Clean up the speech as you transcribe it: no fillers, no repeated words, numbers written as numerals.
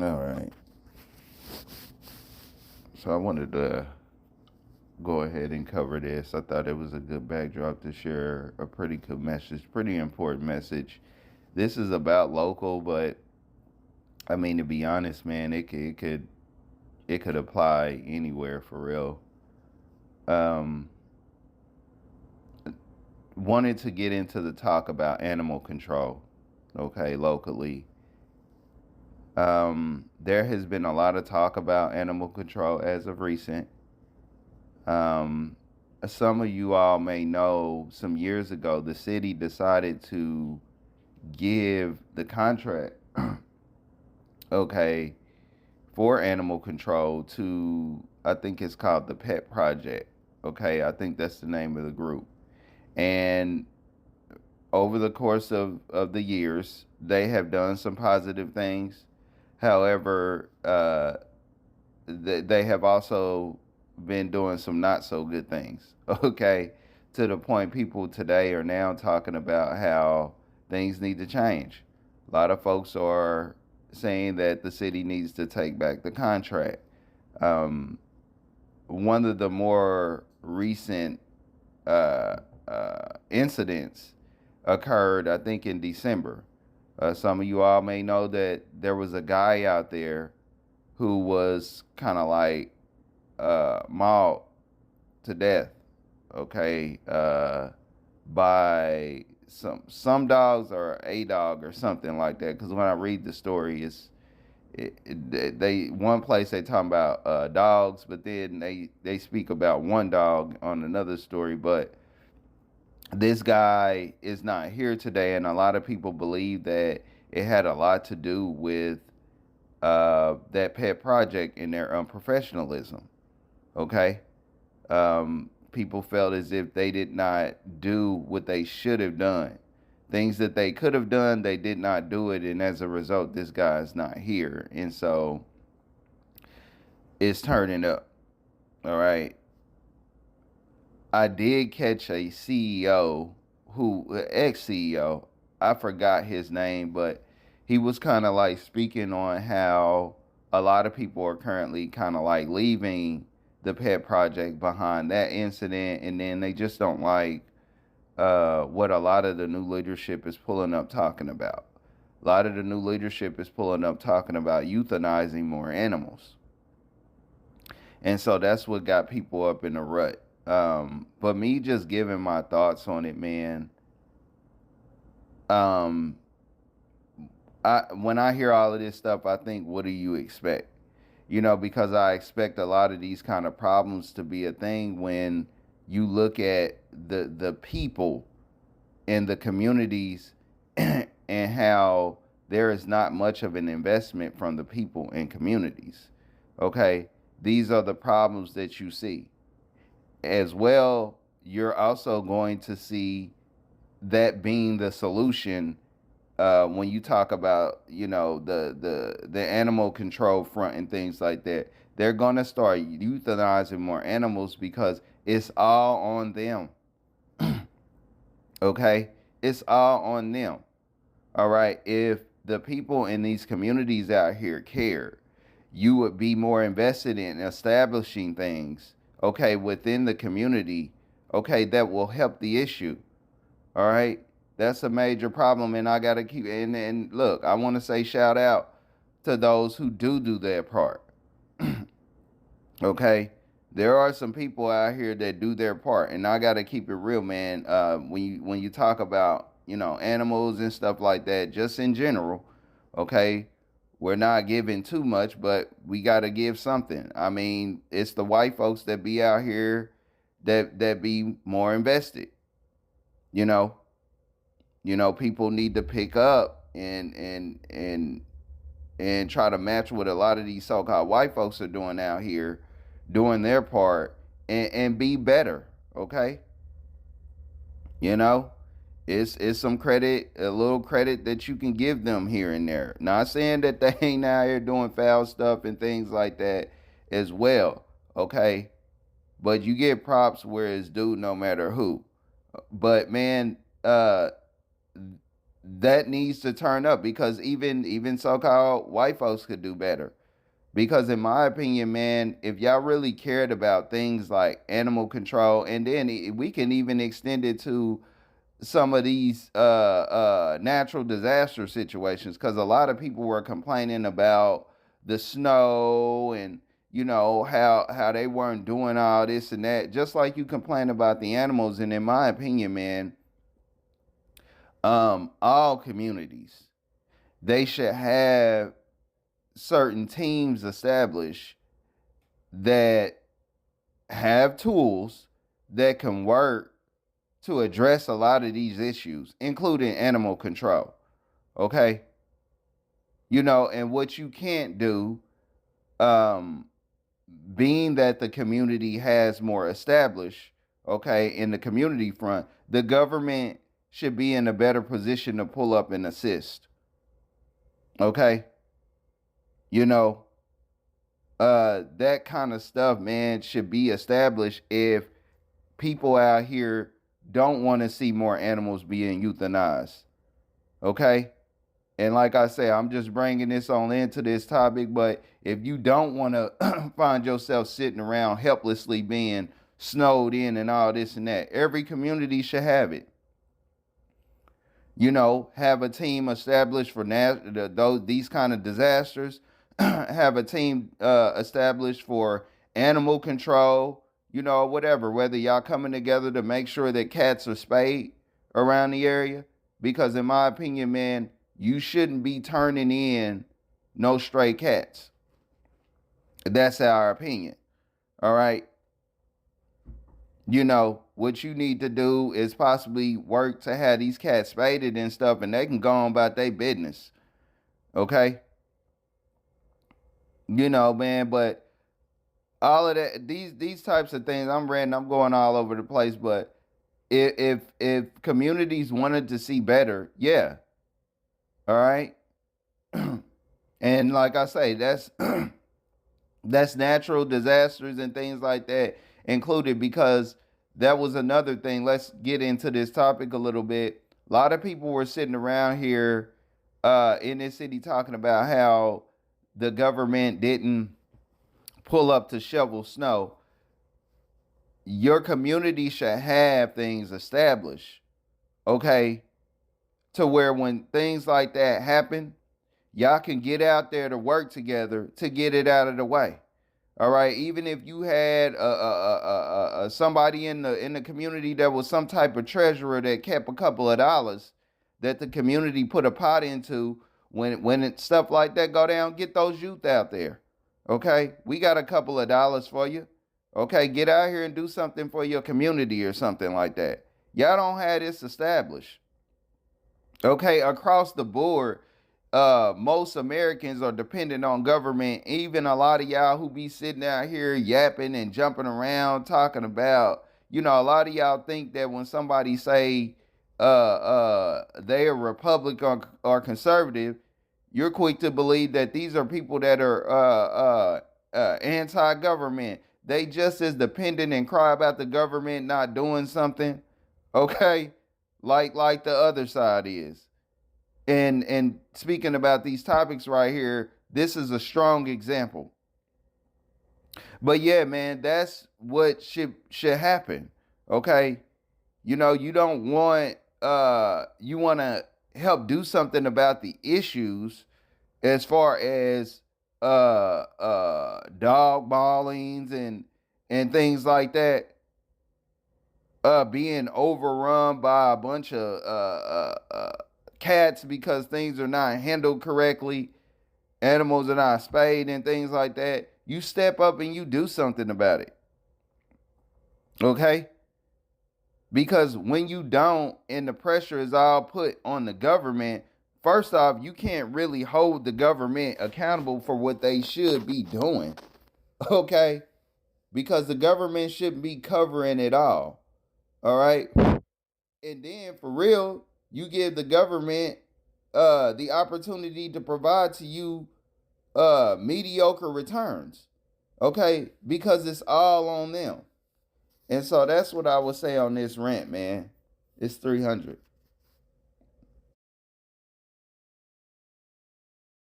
All right. So I wanted to go ahead and cover this. I thought it was a good backdrop to share a pretty good message, pretty important message. This is about local, but I mean, to be honest, man, it could apply anywhere for real. Um, Wanted to get into the talk about animal control, okay, locally. There has been a lot of talk about animal control as of recent. Um, some of you all may know some years ago, the city decided to give the contract, okay, for animal control to, I think it's called the Pet Project. Okay, I think that's the name of the group. And over the course of the years, they have done some positive things. However, they have also been doing some not so good things. Okay, to the point people today are now talking about how things need to change. A lot of folks are saying that the city needs to take back the contract. Um, One of the more recent incidents occurred, I think, in December. Some of you all may know that there was a guy out there who was kind of like mauled to death, okay, by some dogs or a dog or something like that. Because when I read the story, they one place they talking about dogs, but then they speak about one dog on another story. But this guy is not here today, and a lot of people believe that it had a lot to do with that pet project and their unprofessionalism. Okay, people felt as if they did not do what they should have done. Things that they could have done, they did not do it, and as a result, this guy is not here, and so it's turning up. All right, I did catch a CEO who ex CEO. I forgot his name, but he was kind of like speaking on how a lot of people are currently kind of like leaving the pet project behind that incident, and then they just don't like what a lot of the new leadership is pulling up talking about. A lot of the new leadership is pulling up talking about euthanizing more animals, and so that's what got people up in a rut. But me just giving my thoughts on it, man. Um, I when I hear all of this stuff, I think, what do you expect? Because I expect a lot of these kind of problems to be a thing when you look at the people in the communities and how there is not much of an investment from the people in communities. Okay, these are the problems that you see. As well, you're also going to see that being the solution when you talk about the animal control front and things like that. They're gonna start euthanizing more animals because it's all on them. Okay, it's all on them. All right, if the people in these communities out here cared, you would be more invested in establishing things, okay, within the community, okay, that will help the issue. All right, that's a major problem, and I gotta keep. And look, I want to say shout out to those who do their part. Okay, there are some people out here that do their part, and I gotta keep it real, man. When you talk about animals and stuff like that, just in general, okay, we're not giving too much, but we gotta give something. I mean, it's the white folks that be out here that be more invested. You know, people need to pick up and try to match what a lot of these so-called white folks are doing out here, doing their part and be better. Okay, you know, it's some credit, a little credit that you can give them here and there. Not saying that they ain't out here doing foul stuff and things like that as well. Okay, but you get props where it's due, no matter who. But man, that needs to turn up, because even so-called white folks could do better. Because in my opinion, man, if y'all really cared about things like animal control, and then we can even extend it to some of these natural disaster situations, because a lot of people were complaining about the snow, and how they weren't doing all this and that, just like you complain about the animals. And in my opinion, man, all communities, they should have certain teams established that have tools that can work to address a lot of these issues, including animal control. Okay. And what you can't do, um, being that the community has more established, okay, in the community front, the government should be in a better position to pull up and assist. Okay. You know, that kind of stuff, man, should be established if people out here don't want to see more animals being euthanized. Okay? And like I say, I'm just bringing this on into this topic, but if you don't want to find yourself sitting around helplessly being snowed in and all this and that, every community should have it. Have a team established for these kind of disasters. Have a team established for animal control. Whatever. Whether y'all coming together to make sure that cats are spayed around the area, because in my opinion, man, you shouldn't be turning in no stray cats. That's our opinion. All right. What you need to do is possibly work to have these cats spaded and stuff, and they can go on about their business. Okay? Man, but all of that, these types of things, I'm going all over the place, but if communities wanted to see better, yeah. All right? And like I say, that's that's natural disasters and things like that included, because that was another thing. Let's get into this topic a little bit. A lot of people were sitting around here in this city talking about how the government didn't pull up to shovel snow. Your community should have things established, okay, to where when things like that happen, y'all can get out there to work together to get it out of the way. All right. Even if you had somebody in the community that was some type of treasurer that kept a couple of dollars that the community put a pot into, when stuff like that go down, get those youth out there. Okay. We got a couple of dollars for you. Okay. Get out here and do something for your community or something like that. Y'all don't have this established. Okay. Across the board, most Americans are dependent on government. Even a lot of y'all who be sitting out here yapping and jumping around talking about, a lot of y'all think that when somebody say they are Republican or conservative, you're quick to believe that these are people that are anti-government. They just as dependent and cry about the government not doing something, okay, like the other side is. And speaking about these topics right here, this is a strong example. But yeah, man, that's what should happen. Okay. You don't want you want to help do something about the issues as far as dog maulings and things like that, being overrun by a bunch of cats because things are not handled correctly, animals are not spayed and things like that. You step up and you do something about it. Okay? Because when you don't, and the pressure is all put on the government, first off, you can't really hold the government accountable for what they should be doing. Okay? Because the government shouldn't be covering it all. All right? And then for real, you give the government the opportunity to provide to you mediocre returns. Okay? Because it's all on them. And so that's what I would say on this rant, man. It's 300.